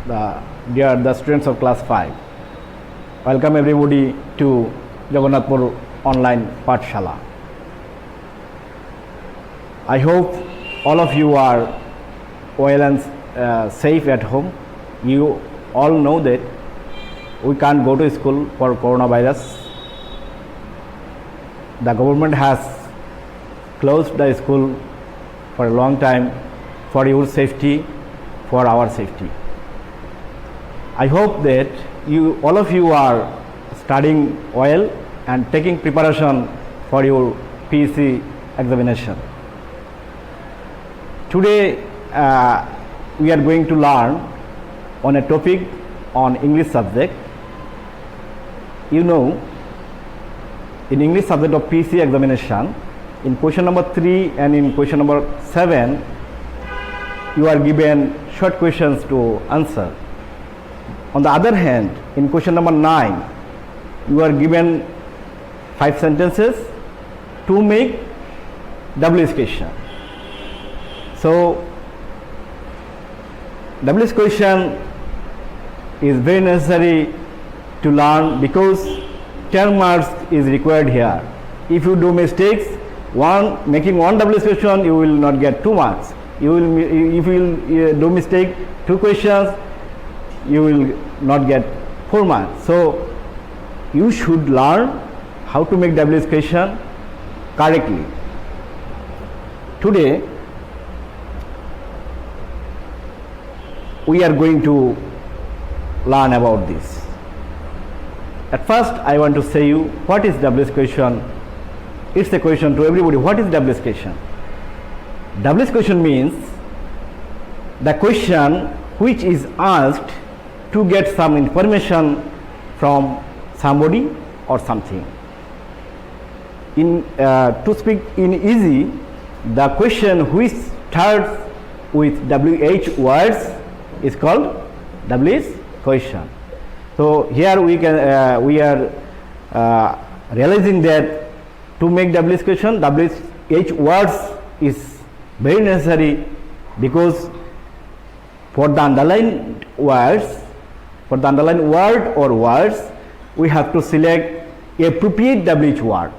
the students of class 5. Welcome everybody to Jagannathpur online Pathshala. I hope all of you are well and safe at home. You all know that we can't go to school for coronavirus. The government has closed the school for a long time for your safety, for our safety. I hope that all of you are studying well and taking preparation for your PC examination. Today we are going to learn on a topic on English subject. You know, in English subject of PC examination, in question number 3 and in question number 7, you are given short questions to answer. On the other hand, in question number 9, you are given 5 sentences to make WH question. So, WH question is very necessary to learn because 10 marks is required here. If you do mistakes, making one WH question, you will not get 2 marks. If you will do mistake 2 questions, you will not get 4 marks. So you should learn how to make WH question correctly. Today we are going to learn about this. At first I want to say you what is WH question. It's a question to everybody. What is WH question? WH question means the question which is asked to get some information from somebody or something. To speak in easy, the question which starts with WH words is called WH question. So here we are realizing that to make WH question, WH words is very necessary because for the underlined words, for the underlined word or words, we have to select appropriate WH word.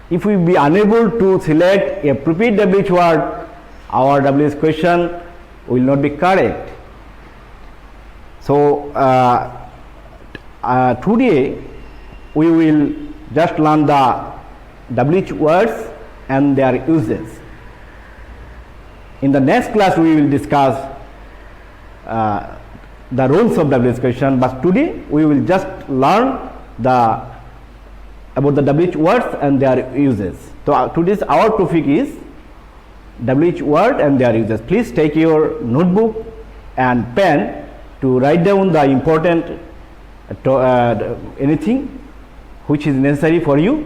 If we be unable to select appropriate WH word, our WH question will not be correct. So today we will just learn the WH words and their uses. In the next class we will discuss the rules of WH question, but today we will just learn about the WH words and their uses. So today's our topic is WH word and their uses. Please take your notebook and pen to write down the important anything which is necessary for you.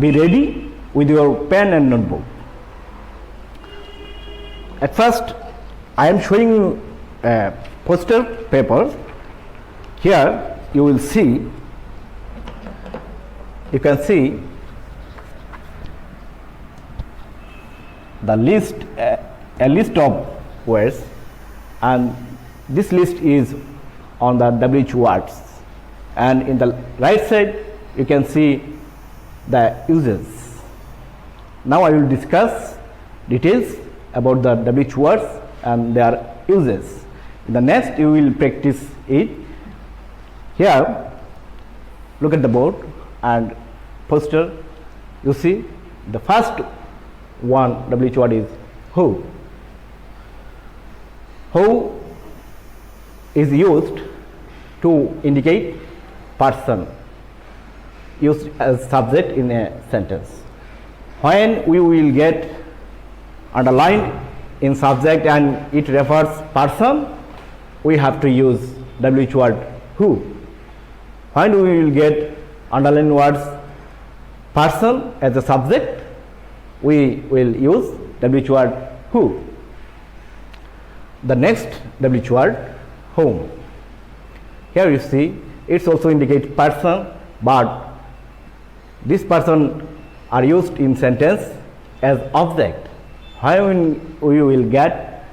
Be ready with your pen and notebook. At first I am showing you a poster paper. Here you will see, you can see the list, a list of words, and this list is on the WH words, and in the right side you can see the uses. Now I will discuss details about the WH words and their uses. In the next you will practice it. Here look at the board and poster. You see the first one WH word is who. Who is used to indicate person, used as subject in a sentence. When we will get underlined in subject and it refers person, we have to use WH word who. When we will get underlined words person as a subject, we will use WH word who. The next WH word whom. Here you see it also indicates person, but this person are used in sentence as object. When we will get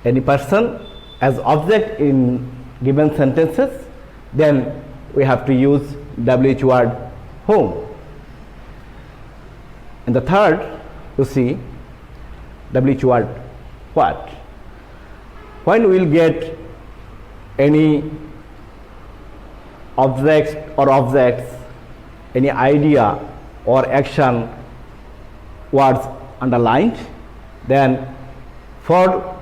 any person as object in given sentences, then we have to use WH word whom. In the third, you see WH word what. When we will get any objects, any idea or action words underlined, then for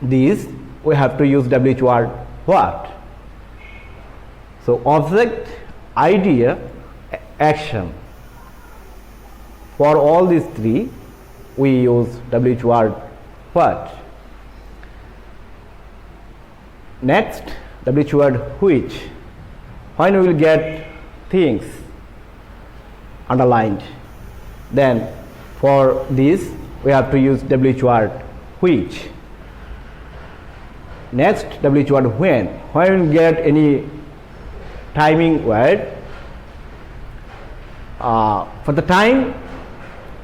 these we have to use WH word what. So object, idea, action, for all these three we use WH word what. Next, WH word which. When we will get things underlined, then for this we have to use WH word which. Next, WH word when. When we will get any timing word, for the time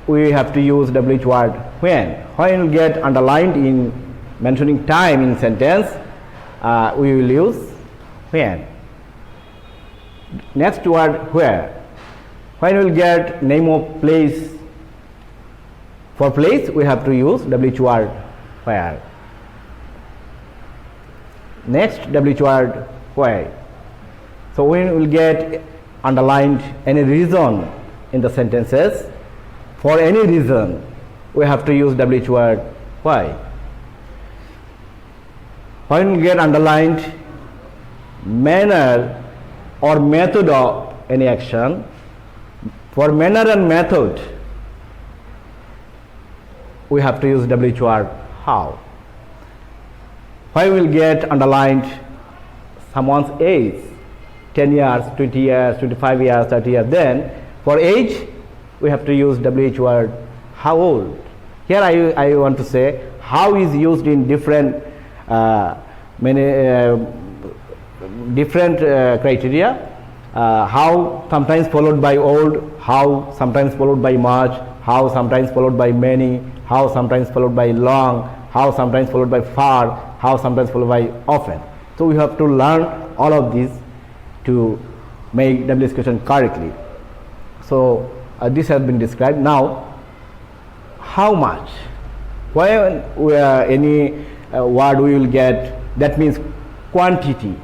we have to use WH word when. When we get underlined in mentioning time in sentence, we will use when. Next word where. When we will get name of place, for place we have to use WH word where. Next, WH word why. So when we will get underlined any reason in the sentences, for any reason we have to use WH word why. When we get underlined manner or method of any action, for manner and method we have to use WH word how. When we will get underlined someone's age, 10 years, 20 years, 25 years, 30 years, then for age we have to use WH word how old. Here I want to say how is used in different different criteria. How sometimes followed by old, how sometimes followed by much, how sometimes followed by many, how sometimes followed by long, how sometimes followed by far, how sometimes followed by often. So we have to learn all of these to make WH question correctly. So this has been described. Now how much. When any word we will get, that means quantity,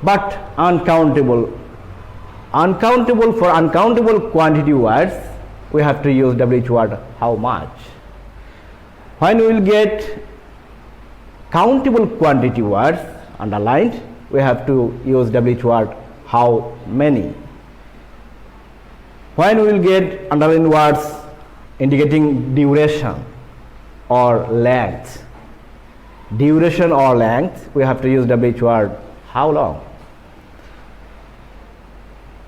but uncountable. Uncountable, for uncountable quantity words we have to use WH word how much. When we will get countable quantity words underlined, we have to use WH word how many. When we will get underlined words indicating duration or length, we have to use WH word how long.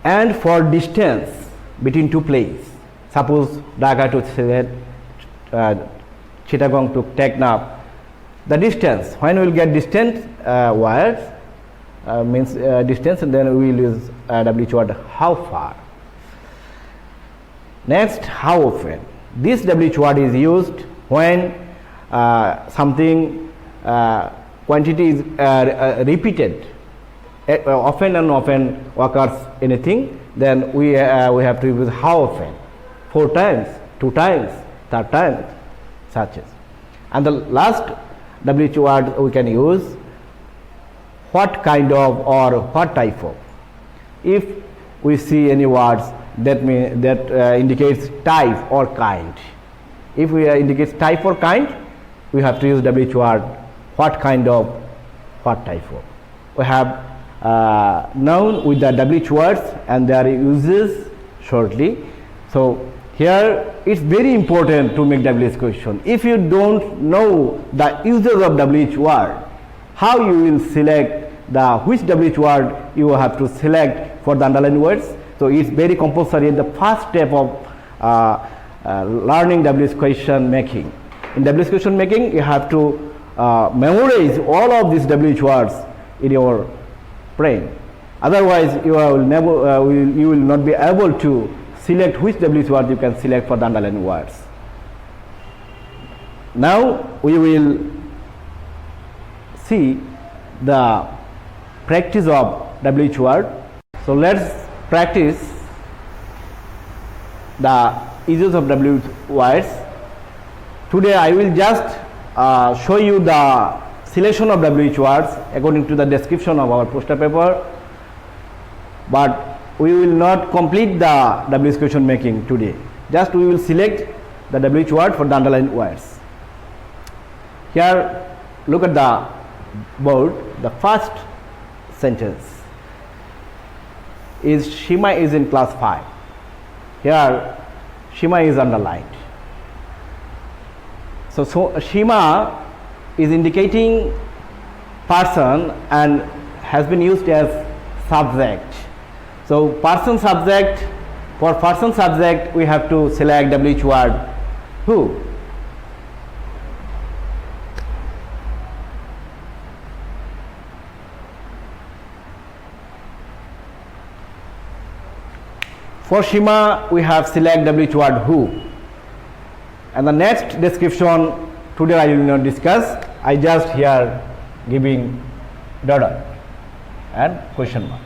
And for distance between two places, suppose Dhaka to Sylhet, Chittagong to Teknaf, the distance, when we will get distant words means distance, and then we will use WH word how far. Next, how often. This WH word is used when something quantity is repeated. Often and often occurs anything, then we have to use how often. 4 times, 2 times, 3rd time, such as. And the last WH word we can use what kind of or what type of. If we see any words that indicates type or kind. If we indicates type or kind, we have to use WH word what kind of, what type of. We have known with the WH words and their uses shortly. So here it's very important to make WH question. If you don't know the uses of WH word, how you will select the which WH word you have to select for the underlined words. So it's very compulsory in the first step of learning WH question making. In WH question making, you have to memorize all of these WH words in your brain. Otherwise, you will never, you will not be able to select which WH word you can select for the underlined words. Now we will see the practice of WH word. So let's practice the uses of WH words. Today I will just show you the selection of WH words according to the description of our poster paper, but we will not complete the WH question making today. Just we will select the WH word for the underlined words. Here look at the board. The first sentence is Shima is in class 5. Here Shima is underlined. So Shima is indicating person and has been used as subject. So person subject, for person subject we have to select WH word who. For Shima we have select WH word who, and the next description today I will not discuss. I just here giving dot and question mark.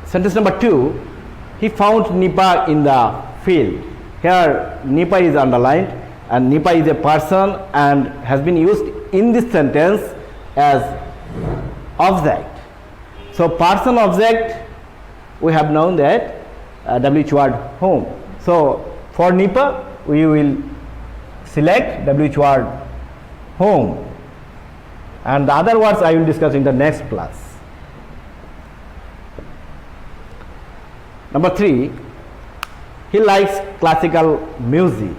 Sentence number 2, he found Nipa in the field. Here Nipa is underlined and Nipa is a person and has been used in this sentence as object. So person object we have known that WH word whom. So for Nipa we will select WH word whom, and the other words I will discuss in the next class. Number 3, he likes classical music.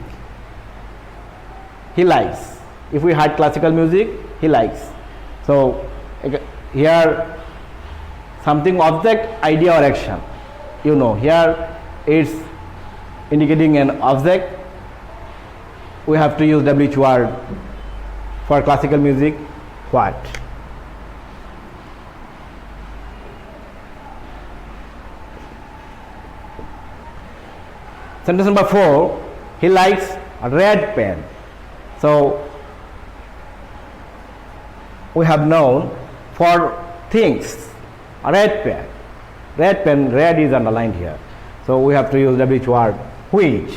He likes. If we had classical music, he likes. So here something object, idea or action. You know, here it's indicating an object. We have to use WH word for classical music. What? Sentence number 4, he likes a red pen. So we have known for things a red pen. Red is underlined here. So we have to use WH word which.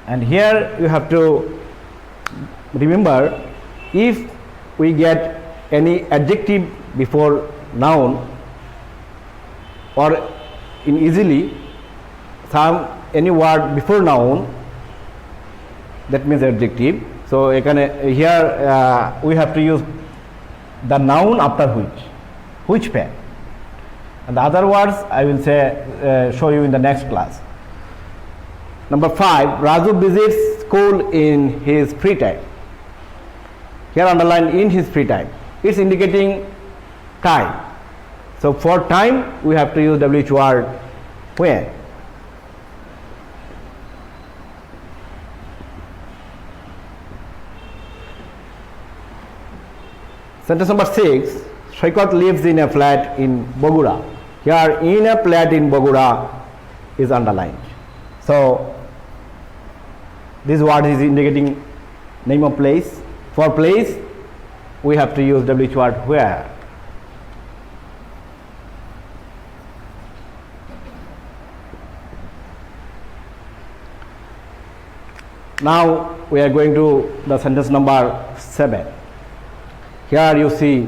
And here you have to remember, if we get any adjective before noun or in easily any word before noun, that means adjective. So here we have to use the noun after which pen, and the other words I will show you in the next class. Number 5, Raju visits school in his free time. Here underline in his free time. It's indicating time. So for time we have to use WH word when. Sentence number 6, Shaikot lives in a flat in Bogura. Here in a flat in Bogura is underlined. So this word is indicating name of place. For place we have to use WH word where. Now we are going to the sentence number 7. Here you see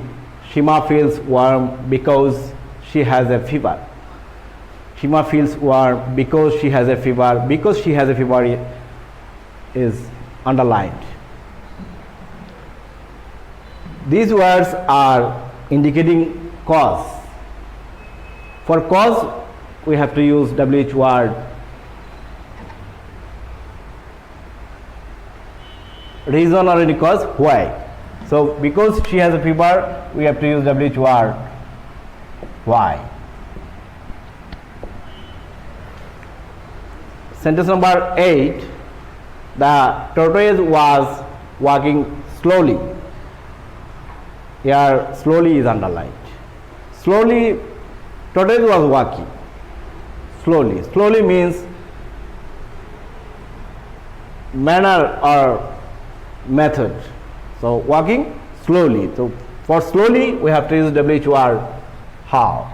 Shima feels warm because she has a fever. Shima feels warm because she has a fever. Because she has a fever is underlined. These words are indicating cause. For cause we have to use WH word reason or any cause why. So because she has a fever we have to use WH word why. Sentence number 8, the tortoise was walking slowly. Here slowly is underlined. Slowly, tortoise was walking slowly. Slowly means manner or method. So walking slowly. So for slowly we have to use WH word how.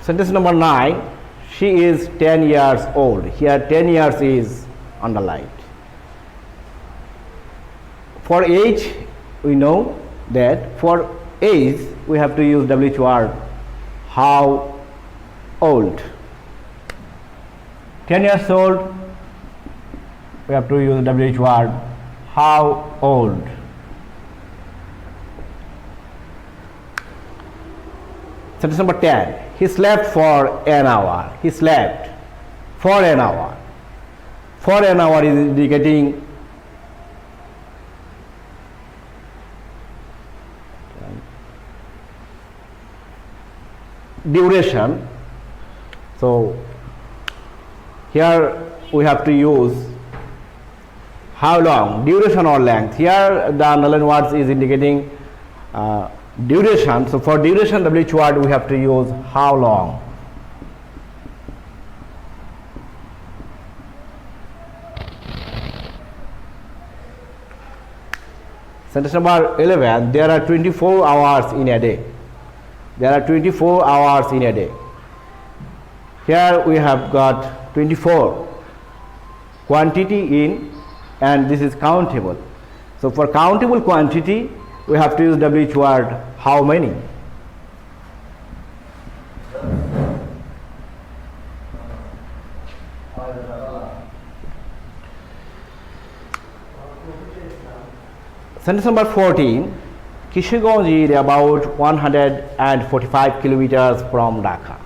Sentence number 9. She is 10 years old. Here 10 years is underlined. For age, we know that for age we have to use WH word how old. 10 years old, we have to use WH word how old. Sentence number 10. He slept for an hour. He slept for an hour. For an hour is indicating duration. So here we have to use how long, duration or length. Here the underlined words is indicating duration. So for duration WH word we have to use how long. Sentence number 11. There are 24 hours in a day. There are 24 hours in a day. Here we have got 24 quantity in, and this is countable. So for countable quantity we have to use WH word how many. Sentence number 14. Kishirganj is about 145 kilometers from Dhaka.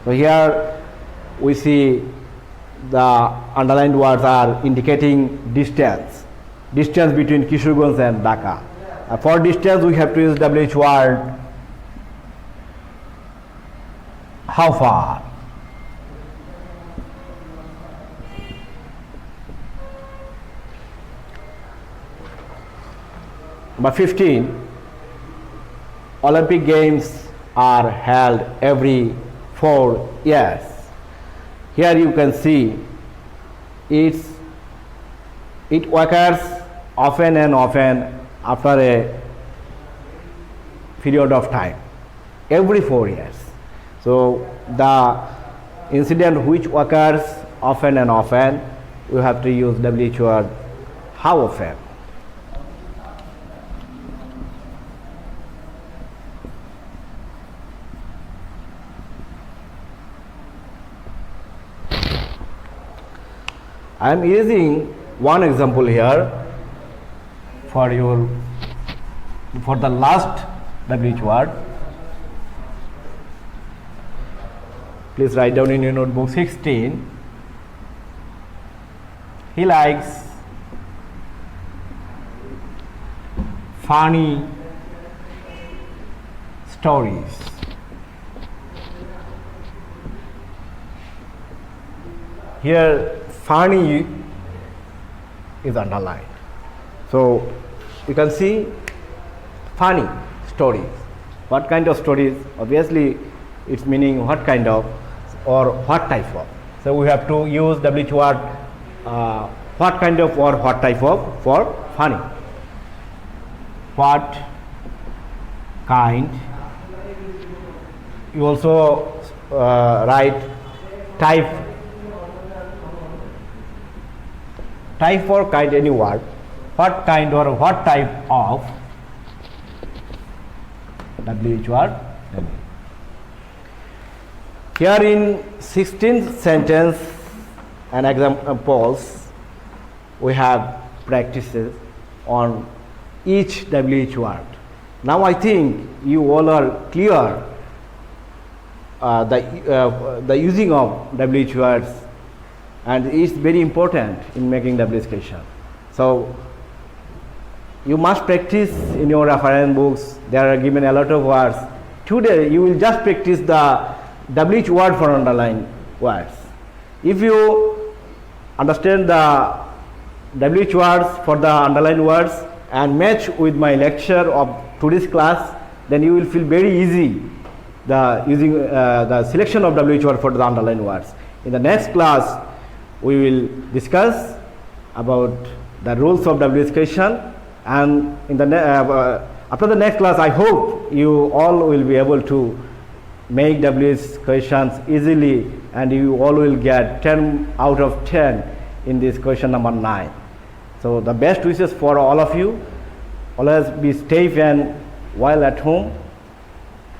So here we see the underlined words are indicating distance between Kishirganj and Dhaka. For distance we have to use WH word how far. Number 15. Olympic Games are held every 4 years. Here you can see it occurs often and often after a period of time, every 4 years. So the incident which occurs often and often, we have to use WH word how often. I am using one example here for the last WH word. Please write down in your notebook 16. He likes funny stories. Here funny is underlined. So you can see funny stories. What kind of stories? Obviously it's meaning what kind of or what type of. So we have to use WH word what kind of or what type of for funny. What kind. You also write type or kind, any word. What kind or what type of WH word. Here in 16th sentence and examples we have practices on each WH word. Now I think you all are clear the using of WH words, and it's very important in making WH question. So you must practice in your reference books. There are given a lot of words. Today you will just practice the WH word for underlined words. If you understand the WH words for the underlined words and match with my lecture of today's class, then you will feel very easy the using the selection of WH word for the underlined words. In the next class, we will discuss about the rules of WH question, and in the after the next class, I hope you all will be able to make WH questions easily, and you all will get 10 out of 10 in this question number 9. So the best wishes for all of you. Always be safe, and while at home,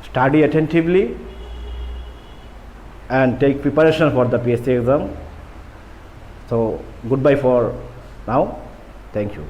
study attentively and take preparation for the PSC exam. So goodbye for now. Thank you.